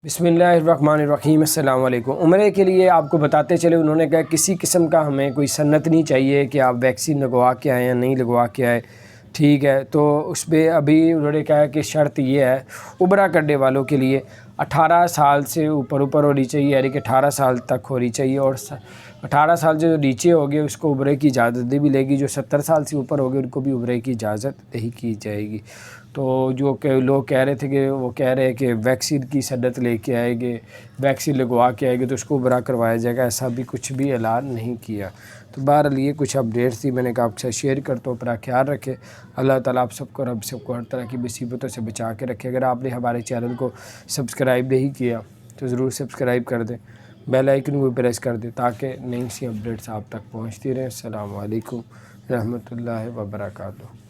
बिस्मिल्लाहिर्रहमानिर्रहीम अस्सलाम वालेकुम। उम्रे के लिए आपको बताते चले, उन्होंने कहा किसी किस्म का हमें कोई सन्नत नहीं चाहिए कि आप वैक्सीन लगवा के आए या नहीं लगवा के आए, ठीक है। तो उस पर अभी उन्होंने कहा कि शर्त ये है उम्रा करने वालों के लिए 18 साल से ऊपर होनी चाहिए, यानी कि 18 साल तक होनी चाहिए। और 18 साल जो नीचे हो गए उसको उम्रे की इजाज़त नहीं मिलेगी। जो 70 साल से ऊपर हो गए उनको भी उम्रे की इजाज़त नहीं की जाएगी। तो जो लोग कह रहे थे कि वो कह रहे हैं कि वैक्सीन की सन्नत लेके आएंगे, वैक्सीन लगवा के आएंगे तो उसको उम्रा करवाया जाएगा, ऐसा भी कुछ भी ऐलान नहीं किया। तो बहरहाल ये कुछ अपडेट्स थी, मैंने कहा आपके साथ शेयर करता हूँ। अपना ख्याल रखें। अल्लाह ताला आप सबको और हम सबको हर तरह की मुसीबतों से बचा के रखे। अगर आपने हमारे चैनल को सब्सक्राइब नहीं किया तो ज़रूर सब्सक्राइब कर दें, बेल आइकन को प्रेस कर दें ताकि नई सी अपडेट्स आप तक पहुँचती रहें। अस्सलामु अलैकुम रहमतुल्लाहि व बरकातुहू।